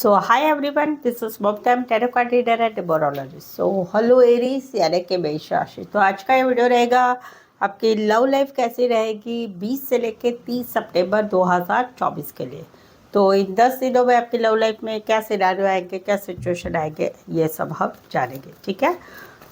So hi everyone, this is Bobtam Tarot Card Reader and Numerologist. So hello Aries यानी कि मेष राशि। तो आज का ये वीडियो रहेगा आपकी लव लाइफ कैसी रहेगी 20 से लेके 30 सितंबर 2024 के लिए। तो इन 10 दिनों में आपकी लव लाइफ में क्या सिनारियो आएंगे, क्या सिचुएशन आएंगे, ये सब हम जानेंगे। ठीक है,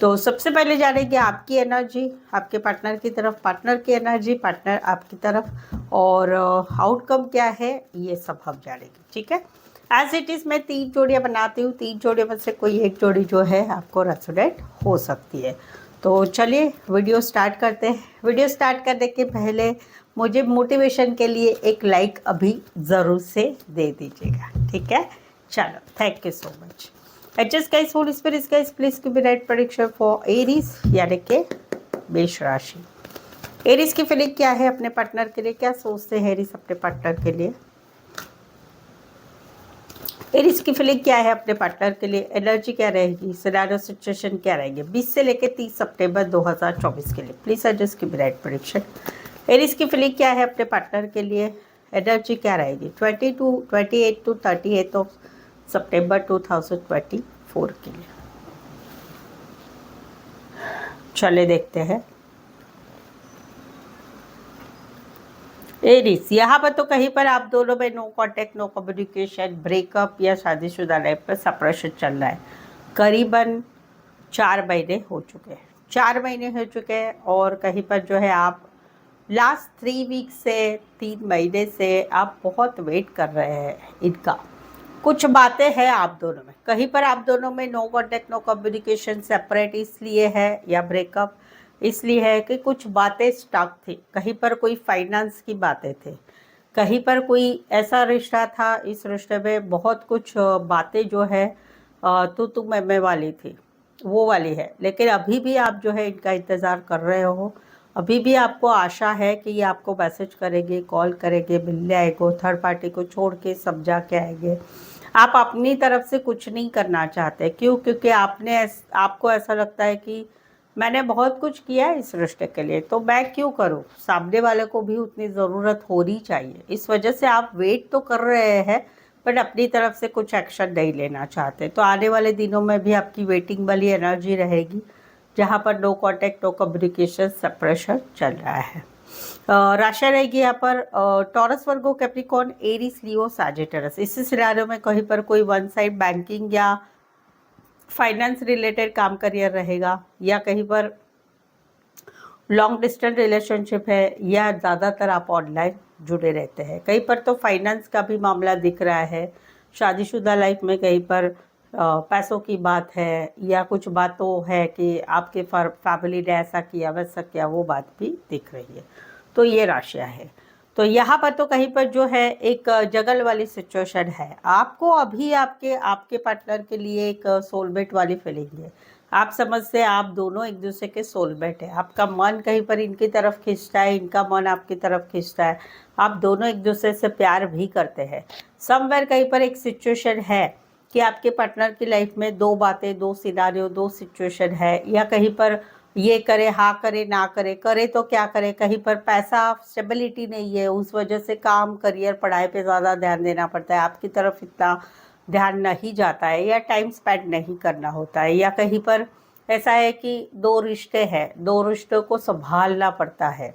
तो सबसे पहले जानेंगे आपकी एनर्जी, आपके पार्टनर की तरफ, पार्टनर की एनर्जी, पार्टनर आपकी तरफ, और आउटकम क्या है ये सब हम जानेंगे। ठीक है, एज इट इज़ मैं 3 जोड़ियाँ बनाती हूँ, 3 जोड़ियों में से कोई एक जोड़ी जो है आपको रेजोनेट हो सकती है। तो चलिए वीडियो स्टार्ट करते हैं। वीडियो स्टार्ट करने के पहले मुझे मोटिवेशन के लिए एक लाइक अभी ज़रूर से दे दीजिएगा। ठीक है, चलो, thank you so much. Adjust guys, whole spirit guys, please give me right prediction for Aries यानी कि मेष राशि। एरीज की फीलिंग क्या है अपने पार्टनर के लिए, क्या सोचते हैं एरीज अपने पार्टनर के लिए। एरीज की फीलिंग क्या है अपने पार्टनर के लिए, एनर्जी क्या रहेगी, सिनेरियो सिचुएशन क्या रहेंगे 20 से लेकर 30 सितंबर 2024 के लिए। Please adjust give me right prediction. Aries की फीलिंग क्या है अपने पार्टनर के लिए, एनर्जी क्या रहेगी 28 टू 38 ऑफ सितंबर 2024 के लिए। चले देखते हैं। एरीज, यहाँ पर तो कहीं पर आप दोनों में no contact, no communication, breakup या शादीशुदा लाइफ पर सेपरेशन चल रहा है। करीबन 4 महीने हो चुके हैं, 4 महीने हो चुके हैं, और कहीं पर जो है आप लास्ट 3 वीक से 3 महीने से आप बहुत वेट कर रहे हैं इनका। कुछ बातें हैं आप दोनों में, कहीं पर आप दोनों में no contact, no communication, separate इसलिए है या ब्रेकअप इसलिए है कि कुछ बातें स्टक थी। कहीं पर कोई फाइनेंस की बातें थे, कहीं पर कोई ऐसा रिश्ता था, इस रिश्ते में बहुत कुछ बातें जो है तू मैं वाली थी, वो वाली है। लेकिन अभी भी आप जो है इनका इंतज़ार कर रहे हो, अभी भी आपको आशा है कि ये आपको मैसेज करेंगे, कॉल करेंगे, मिलने आएंगे, थर्ड पार्टी को छोड़ के समझा के आएंगे। आप अपनी तरफ से कुछ नहीं करना चाहते, क्यों? क्योंकि आपको ऐसा लगता है कि मैंने बहुत कुछ किया है इस रिश्ते के लिए, तो मैं क्यों करूं, सामने वाले को भी उतनी ज़रूरत होनी चाहिए। इस वजह से आप वेट तो कर रहे हैं बट अपनी तरफ से कुछ एक्शन नहीं लेना चाहते। तो आने वाले दिनों में भी आपकी वेटिंग वाली एनर्जी रहेगी, जहाँ पर no contact, no communication, separation चल रहा है। राशि रहेगी यहाँ पर Taurus, Virgo, Capricorn, Aries, Leo, Sagittarius. इस सिनारियो में कहीं पर कोई वन साइड बैंकिंग या फाइनेंस रिलेटेड काम करियर रहेगा, या कहीं पर लॉन्ग डिस्टेंस रिलेशनशिप है, या ज़्यादातर आप ऑनलाइन जुड़े रहते हैं। कहीं पर तो फाइनेंस का भी मामला दिख रहा है। शादीशुदा लाइफ में कहीं पर पैसों की बात है, या कुछ बात तो है कि आपके फैमिली ने ऐसा किया वैसा किया, वो बात भी दिख रही है। तो ये राशियाँ है। तो यहाँ पर तो कहीं पर जो है एक जगल वाली सिचुएशन है। आपको अभी आपके आपके पार्टनर के लिए एक सोलमेट वाली फीलिंग है। आप समझते हैं आप दोनों एक दूसरे के सोलमेट है। आपका मन कहीं पर इनकी तरफ खींचता है, इनका मन आपकी तरफ खींचता है। आप दोनों एक दूसरे से प्यार भी करते हैं। समवेयर कहीं पर एक सिचुएशन है कि आपके पार्टनर की लाइफ में 2 बातें, 2 सिनारियो, 2 सिचुएशन है, या कहीं पर ये करे, हाँ करे, ना करे, करे तो क्या करे। कहीं पर पैसा स्टेबिलिटी नहीं है, उस वजह से काम, करियर, पढ़ाई पे ज़्यादा ध्यान देना पड़ता है, आपकी तरफ इतना ध्यान नहीं जाता है, या टाइम स्पेंड नहीं करना होता है। या कहीं पर ऐसा है कि 2 रिश्ते हैं, 2 रिश्तों को संभालना पड़ता है।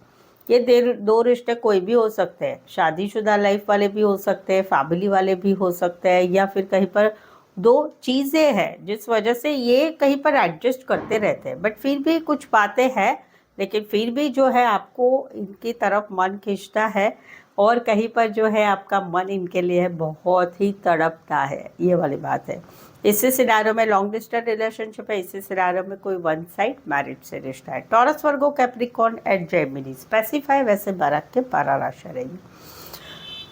ये 2 रिश्ते कोई भी हो सकते हैं, शादीशुदा लाइफ वाले भी हो सकते हैं, फैमिली वाले भी हो सकते हैं, या फिर कहीं पर 2 चीज़ें हैं जिस वजह से ये कहीं पर एडजस्ट करते रहते हैं। बट फिर भी कुछ बातें हैं, लेकिन फिर भी जो है आपको इनकी तरफ मन खींचता है, और कहीं पर जो है आपका मन इनके लिए बहुत ही तड़पता है, ये वाली बात है। इसी सिनारियो में लॉन्ग डिस्टेंस रिलेशनशिप है, इसी सिनारियो में कोई वन साइड मैरिज से रिश्ता है। Taurus, Virgo, Capricorn and Gemini. Specify वैसे 12 के 12 राशि रहेगी।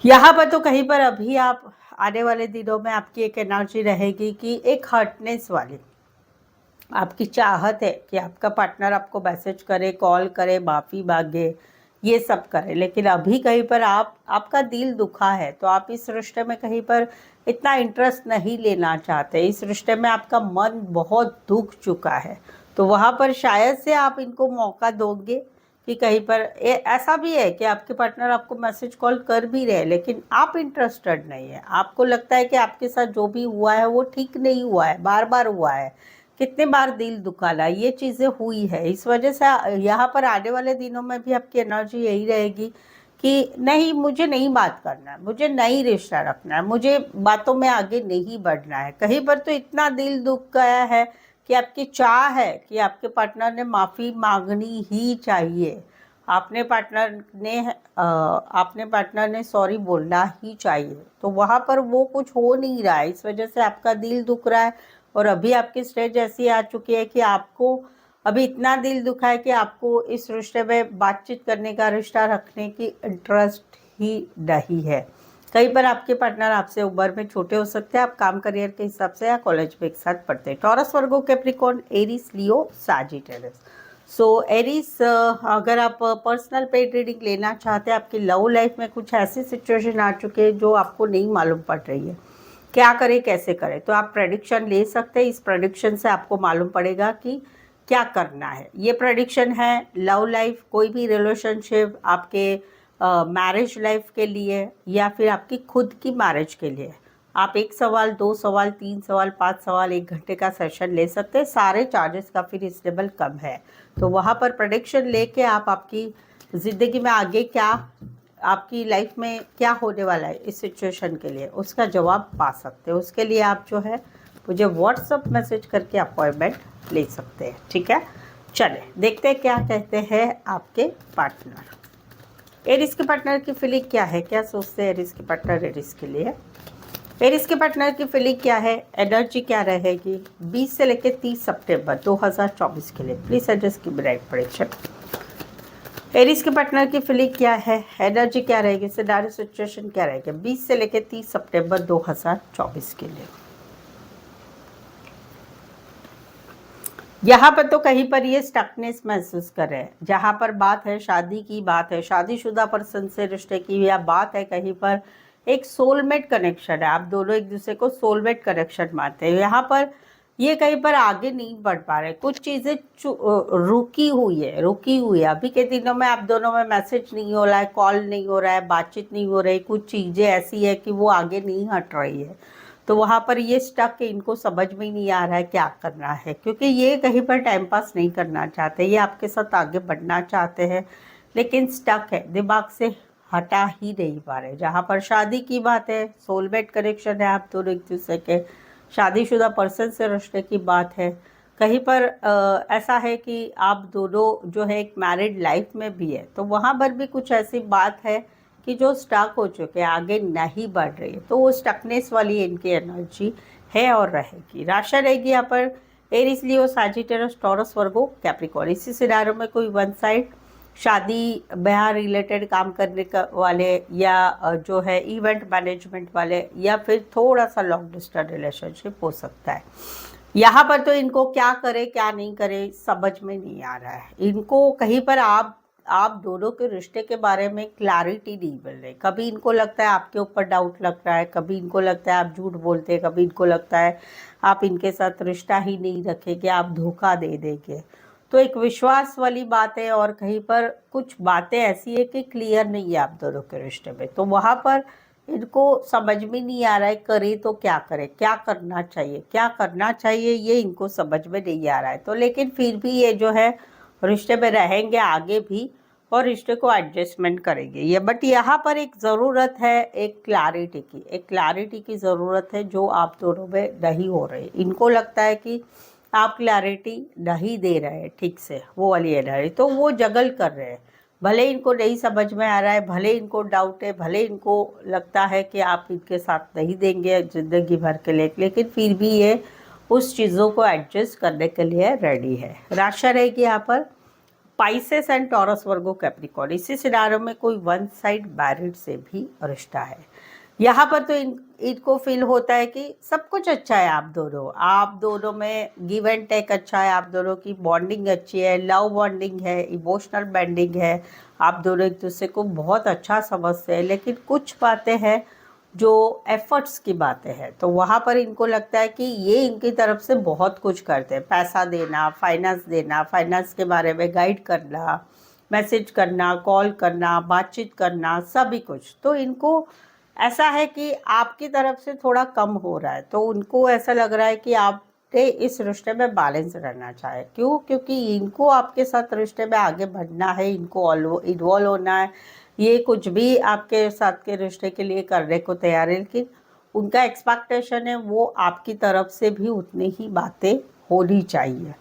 यहाँ पर तो कहीं पर अभी आप आने वाले दिनों में आपकी एक एनर्जी रहेगी कि एक हर्टनेस वाली आपकी चाहत है कि आपका पार्टनर आपको मैसेज करे, कॉल करे, माफ़ी मांगे, ये सब करे। लेकिन अभी कहीं पर आपका दिल दुखा है, तो आप इस रिश्ते में कहीं पर इतना इंटरेस्ट नहीं लेना चाहते। इस रिश्ते में आपका मन बहुत दुख चुका है, तो वहाँ पर शायद से आप इनको मौका दोगे कि कहीं पर ऐसा भी है कि आपके पार्टनर आपको मैसेज कॉल कर भी रहे हैं लेकिन आप इंटरेस्टेड नहीं है, आपको लगता है कि आपके साथ जो भी हुआ है वो ठीक नहीं हुआ है, बार बार हुआ है, कितने बार दिल दुखाला, ये चीज़ें हुई है। इस वजह से यहाँ पर आने वाले दिनों में भी आपकी एनर्जी यही रहेगी कि नहीं, मुझे नहीं बात करना है, मुझे नहीं रिश्ता रखना है, मुझे बातों में आगे नहीं बढ़ना है। कहीं पर तो इतना दिल दुख गया है कि आपकी चाह है कि आपके पार्टनर ने माफ़ी मांगनी ही चाहिए, आपने पार्टनर ने सॉरी बोलना ही चाहिए। तो वहाँ पर वो कुछ हो नहीं रहा है, इस वजह से आपका दिल दुख रहा है। और अभी आपकी स्टेज ऐसी आ चुकी है कि आपको अभी इतना दिल दुखा है कि आपको इस रिश्ते में बातचीत करने का, रिश्ता रखने की इंटरेस्ट ही नहीं है। कई बार आपके पार्टनर आपसे उम्र में छोटे हो सकते हैं, आप काम करियर के हिसाब से या कॉलेज में एक साथ पढ़ते हैं। टॉरस, वर्गो, कैप्रिकॉर्न, एरीज, लियो, साजिटेरियस। सो एरीज, अगर आप पर्सनल पेड रीडिंग लेना चाहते हैं, आपकी लव लाइफ में कुछ ऐसी सिचुएशन आ चुकी है जो आपको नहीं मालूम पड़ रही है, क्या करें कैसे करें, तो आप प्रेडिक्शन ले सकते हैं। इस प्रेडिक्शन से आपको मालूम पड़ेगा कि क्या करना है। ये प्रेडिक्शन है लव लाइफ, कोई भी रिलेशनशिप, आपके मैरिज लाइफ के लिए या फिर आपकी खुद की मैरिज के लिए। आप 1 सवाल, 2 सवाल, 3 सवाल, 5 सवाल, 1 घंटे का सेशन ले सकते हैं। सारे चार्जेस काफ़ी रिजनेबल कम है। तो वहाँ पर प्रेडिक्शन लेके आप आपकी ज़िंदगी में आगे क्या, आपकी लाइफ में क्या होने वाला है इस सिचुएशन के लिए, उसका जवाब पा सकते हैं। उसके लिए आप जो है मुझे व्हाट्सअप मैसेज करके अपॉइंटमेंट ले सकते हैं, ठीक है। चले देखते हैं क्या कहते हैं आपके पार्टनर। एरिस के पार्टनर की फीलिंग क्या है, क्या सोचते हैं एरिस के पार्टनर एरिस के लिए। एरिस के पार्टनर की फीलिंग क्या है, एनर्जी क्या रहेगी 20 से लेकर 30 सितंबर 2024 के लिए। प्लीज एड्रेस की राइट प्रेडिक्शन। एरिस के पार्टनर की फीलिंग क्या है, एनर्जी क्या रहेगी, सिनेरियो सिचुएशन क्या रहेगी 20 से लेकर 30 सितंबर 2024 के लिए। यहाँ पर तो कहीं पर ये स्टकनेस महसूस कर रहे हैं। जहाँ पर बात है शादी की, बात है शादीशुदा पर्सन से रिश्ते की, या बात है कहीं पर एक सोलमेट कनेक्शन है, आप दोनों एक दूसरे को सोलमेट कनेक्शन मानते हैं। यहाँ पर ये कहीं पर आगे नहीं बढ़ पा रहे, कुछ चीज़ें रुकी हुई है। अभी के दिनों में आप दोनों में मैसेज नहीं हो रहा है, कॉल नहीं हो रहा है, बातचीत नहीं हो रही, कुछ चीज़ें ऐसी है कि वो आगे नहीं हट रही है। तो वहाँ पर ये स्टक है, इनको समझ में ही नहीं आ रहा है क्या करना है, क्योंकि ये कहीं पर टाइम पास नहीं करना चाहते, ये आपके साथ आगे बढ़ना चाहते हैं लेकिन स्टक है, दिमाग से हटा ही नहीं पा रहे। जहाँ पर शादी की बात है, सोलमेट कनेक्शन है, आप दोनों एक दूसरे के, शादीशुदा पर्सन से रिश्ते की बात है, कहीं पर ऐसा है कि आप दोनों जो है एक मैरिड लाइफ में भी है, तो वहाँ पर भी कुछ ऐसी बात है कि जो स्टक हो चुके हैं, आगे नहीं बढ़ रही है। तो वो स्टकनेस वाली इनकी एनर्जी है और रहेगी। राशि रहेगी यहाँ पर एरिस, लियो, सजिटेरियस, टॉरस, वर्गो, कैप्रिकॉर्न। इसी सिनारियो में कोई वन साइड शादी ब्याह रिलेटेड काम करने का वाले, या जो है इवेंट मैनेजमेंट वाले, या फिर थोड़ा सा लॉन्ग डिस्टेंस रिलेशनशिप हो सकता है। यहाँ पर तो इनको क्या करे क्या नहीं करे समझ में नहीं आ रहा है। इनको कहीं पर आप दोनों के रिश्ते के बारे में क्लैरिटी नहीं मिल रही। कभी इनको लगता है आपके ऊपर डाउट लग रहा है, कभी इनको लगता है आप झूठ बोलते हैं, कभी इनको लगता है आप इनके साथ रिश्ता ही नहीं रखेंगे, आप धोखा दे देंगे। तो एक विश्वास वाली बात है, और कहीं पर कुछ बातें ऐसी है कि क्लियर नहीं है आप दोनों के रिश्ते में। तो वहाँ पर इनको समझ में नहीं आ रहा है करे तो क्या करे, क्या करना चाहिए ये इनको समझ में नहीं आ रहा है। तो लेकिन फिर भी ये जो है रिश्ते में रहेंगे आगे भी, और रिश्ते को एडजस्टमेंट करेंगे ये। बट यहाँ पर एक ज़रूरत है एक क्लैरिटी की ज़रूरत है, जो आप दोनों में नहीं हो रही। इनको लगता है कि आप क्लैरिटी नहीं दे रहे हैं ठीक से, वो वाली एनर्जी, तो वो जगल कर रहे हैं। भले इनको नहीं समझ में आ रहा है, भले इनको डाउट है, भले इनको लगता है कि आप इनके साथ नहीं देंगे ज़िंदगी भर के लिए, लेकिन फिर भी ये उस चीज़ों को एडजस्ट करने के लिए रेडी है। राशि रहेगी यहाँ पर Pisces and taurus, Virgo, Capricorn. इसी सिनारियो में कोई वन साइड मैरिड से भी रिश्ता है। यहाँ पर तो इनको फील होता है कि सब कुछ अच्छा है, आप दोनों में गिव एंड टेक अच्छा है, आप दोनों की बॉन्डिंग अच्छी है, लव बॉन्डिंग है, इमोशनल बॉन्डिंग है, आप दोनों एक दूसरे को बहुत अच्छा समझते हैं। लेकिन कुछ बातें हैं जो एफर्ट्स की बातें हैं, तो वहाँ पर इनको लगता है कि ये इनकी तरफ से बहुत कुछ करते हैं, पैसा देना, फाइनेंस के बारे में गाइड करना, मैसेज करना, कॉल करना, बातचीत करना, सभी कुछ। तो इनको ऐसा है कि आपकी तरफ से थोड़ा कम हो रहा है, तो उनको ऐसा लग रहा है कि आपने इस रिश्ते में बैलेंस रहना चाहे। क्यों? क्योंकि इनको आपके साथ रिश्ते में आगे बढ़ना है, इनको इन्वॉल्व होना है, ये कुछ भी आपके साथ के रिश्ते के लिए करने को तैयार है, लेकिन उनका एक्सपेक्टेशन है वो आपकी तरफ से भी उतनी ही बातें होनी चाहिए।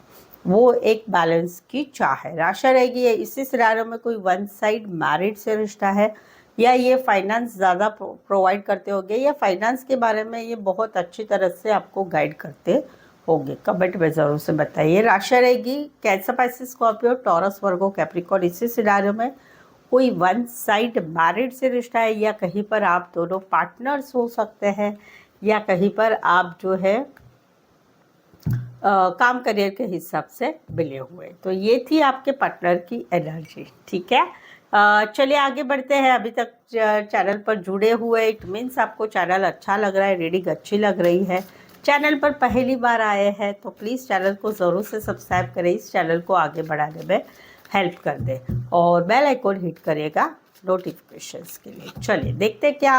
वो एक बैलेंस की चाह है। आशा रहेगी इसी सिनारियो में कोई वन साइड मैरिड से रिश्ता है, या ये फाइनेंस ज़्यादा प्रोवाइड करते होंगे, या फाइनेंस के बारे में ये बहुत अच्छी तरह से आपको गाइड करते होंगे। कमेंट में ज़रूर से बताइए। राशि रहेगी cancer, Pisces, Scorpio, taurus, Virgo, Capricorn. इसी सिनारियो में कोई वन साइड मैरिड से रिश्ता है, या कहीं पर आप दोनों पार्टनर्स हो सकते हैं, या कहीं पर आप जो है काम करियर के हिसाब से मिले हुए। तो ये थी आपके पार्टनर की एनर्जी। ठीक है, चलिए आगे बढ़ते हैं। अभी तक चैनल पर जुड़े हुए, इट मीन्स आपको चैनल अच्छा लग रहा है, रीडिंग अच्छी लग रही है। चैनल पर पहली बार आए हैं तो प्लीज़ चैनल को ज़रूर से सब्सक्राइब करें, इस चैनल को आगे बढ़ाने में हेल्प कर दे, और बेल आइकॉन हिट करिएगा नोटिफिकेशंस के लिए। चलिए देखते हैं क्या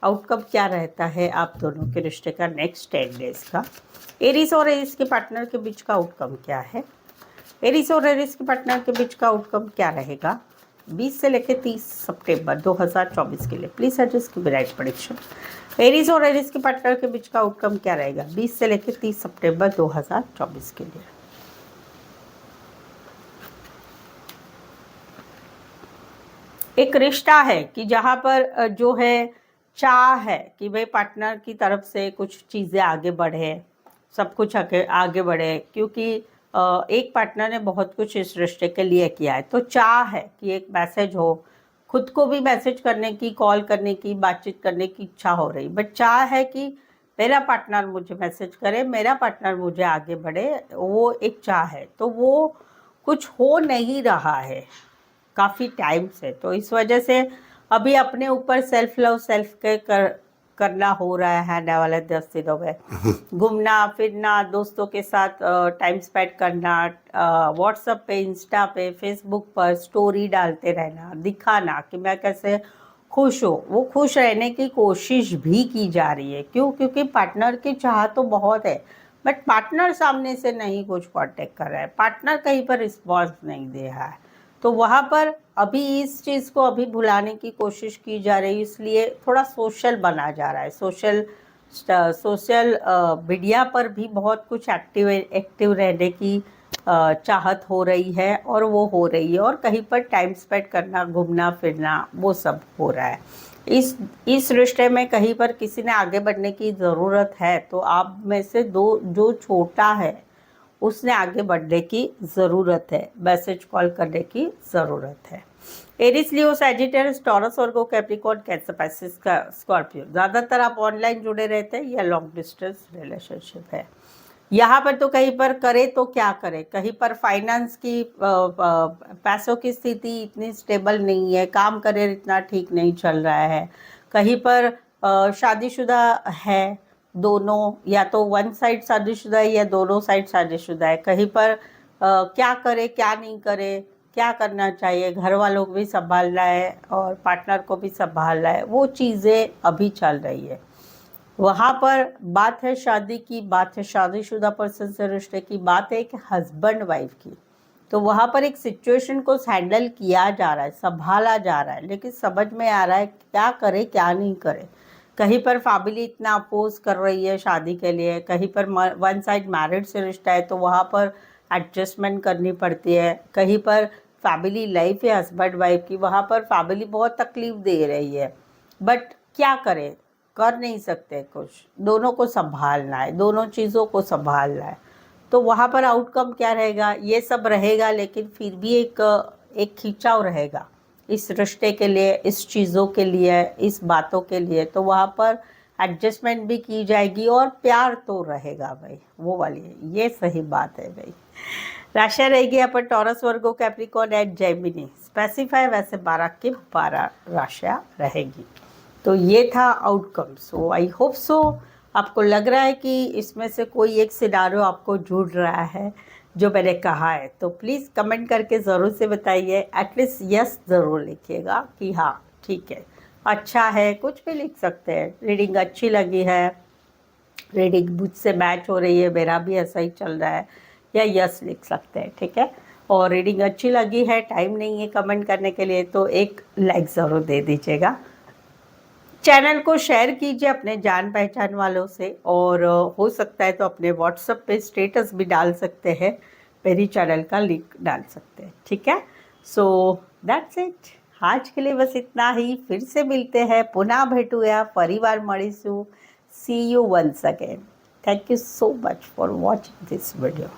आउटकम क्या रहता है आप दोनों के रिश्ते का नेक्स्ट 10 डेज का। एरीज और एरीज के पार्टनर के बीच का आउटकम क्या है? एरीज और एरीज के पार्टनर के बीच का आउटकम क्या रहेगा 20 से लेकर 30 सितंबर 2024 के लिए? प्लीज सजेस्ट की राइट प्रेडिक्शन। एरीज और एरीज के पार्टनर के बीच का आउटकम क्या रहेगा 20 से लेकर 30 सितंबर 2024 के लिए? एक रिश्ता है कि जहाँ पर जो है चाह है कि भाई पार्टनर की तरफ से कुछ चीज़ें आगे बढ़े, सब कुछ आगे बढ़े, क्योंकि एक पार्टनर ने बहुत कुछ इस रिश्ते के लिए किया है। तो चाह है कि एक मैसेज हो, खुद को भी मैसेज करने की, कॉल करने की, बातचीत करने की इच्छा हो रही, बट चाह है कि मेरा पार्टनर मुझे मैसेज करे, मेरा पार्टनर मुझे आगे बढ़े, वो एक चाह है। तो वो कुछ हो नहीं रहा है काफ़ी टाइम से, तो इस वजह से अभी अपने ऊपर सेल्फ लव, सेल्फ केयर करना हो रहा है आने वाले 10 दिनों में। घूमना फिरना, दोस्तों के साथ टाइम स्पेंड करना, व्हाट्सएप पे, इंस्टा पे, फेसबुक पर स्टोरी डालते रहना, दिखाना कि मैं कैसे खुश हूँ। वो खुश रहने की कोशिश भी की जा रही है। क्यों? क्योंकि पार्टनर की चाह तो बहुत है, बट पार्टनर सामने से नहीं कुछ कांटेक्ट कर रहा है, पार्टनर कहीं पर रिस्पॉन्स नहीं दे रहा है। तो वहाँ पर अभी इस चीज़ को अभी भुलाने की कोशिश की जा रही है, इसलिए थोड़ा सोशल बना जा रहा है। सोशल मीडिया पर भी बहुत कुछ एक्टिव रहने की चाहत हो रही है, और वो हो रही है, और कहीं पर टाइम स्पेंड करना, घूमना फिरना, वो सब हो रहा है। इस रिश्ते में कहीं पर किसी ने आगे बढ़ने की ज़रूरत है, तो आप में से जो छोटा है उसने आगे बढ़ने की ज़रूरत है, मैसेज कॉल करने की ज़रूरत है। एरिस, लियो, Sagittarius, taurus, Virgo, Capricorn, cancer, Pisces का स्कॉर्पियो। ज़्यादातर आप ऑनलाइन जुड़े रहते हैं या लॉन्ग डिस्टेंस रिलेशनशिप है। यहाँ पर तो कहीं पर करे तो क्या करे, कहीं पर फाइनेंस की पैसों की स्थिति इतनी स्टेबल नहीं है, काम करियर इतना ठीक नहीं चल रहा है, कहीं पर शादीशुदा है दोनों, या तो वन साइड शादीशुदा है या दोनों साइड शादीशुदा है, कहीं पर क्या करे क्या नहीं करे, क्या करना चाहिए, घर वालों को भी संभालना है और पार्टनर को भी संभालना है, वो चीज़ें अभी चल रही है। वहाँ पर बात है शादी की, बात है शादीशुदा पर्सन से रिश्ते की, बात है एक हस्बैंड वाइफ की। तो वहाँ पर एक सिचुएशन को हैंडल किया जा रहा है, संभाला जा रहा है, लेकिन समझ में आ रहा है क्या करे क्या नहीं करे। कहीं पर फैमिली इतना अपोज कर रही है शादी के लिए, कहीं पर वन साइड मैरिड से रिश्ता है तो वहाँ पर एडजस्टमेंट करनी पड़ती है, कहीं पर फैमिली लाइफ है हस्बैंड वाइफ की, वहाँ पर फैमिली बहुत तकलीफ दे रही है, बट क्या करें, कर नहीं सकते कुछ, दोनों को संभालना है, दोनों चीज़ों को संभालना है। तो वहाँ पर आउटकम क्या रहेगा, ये सब रहेगा, लेकिन फिर भी एक खिंचाव रहेगा इस रिश्ते के लिए, इस चीज़ों के लिए, इस बातों के लिए। तो वहाँ पर एडजस्टमेंट भी की जाएगी और प्यार तो रहेगा भाई, वो वाली है, ये सही बात है भाई। राशि रहेगी यहाँ पर Taurus, Virgo, Capricorn and Gemini. Specify वैसे 12 के 12 राशियाँ रहेगी। तो ये था outcome. So I hope so आपको लग रहा है कि इसमें से कोई एक सिनारियो आपको जुड़ रहा है, जो मैंने कहा है, तो प्लीज़ कमेंट करके ज़रूर से बताइए। एटलीस्ट यस ज़रूर लिखिएगा कि हाँ ठीक है, अच्छा है, कुछ भी लिख सकते हैं। रीडिंग अच्छी लगी है, रीडिंग मुझसे मैच हो रही है, मेरा भी ऐसा ही चल रहा है, या यस लिख सकते हैं, ठीक है। और रीडिंग अच्छी लगी है, टाइम नहीं है कमेंट करने के लिए, तो एक लाइक ज़रूर दे दीजिएगा। चैनल को शेयर कीजिए अपने जान पहचान वालों से, और हो सकता है तो अपने व्हाट्सएप पे स्टेटस भी डाल सकते हैं, मेरी चैनल का लिंक डाल सकते हैं, ठीक है। सो दैट्स इट, आज के लिए बस इतना ही। फिर से मिलते हैं, पुनः भेटूया, परिवार મળીશું। See you once again. Thank you so much for watching this video.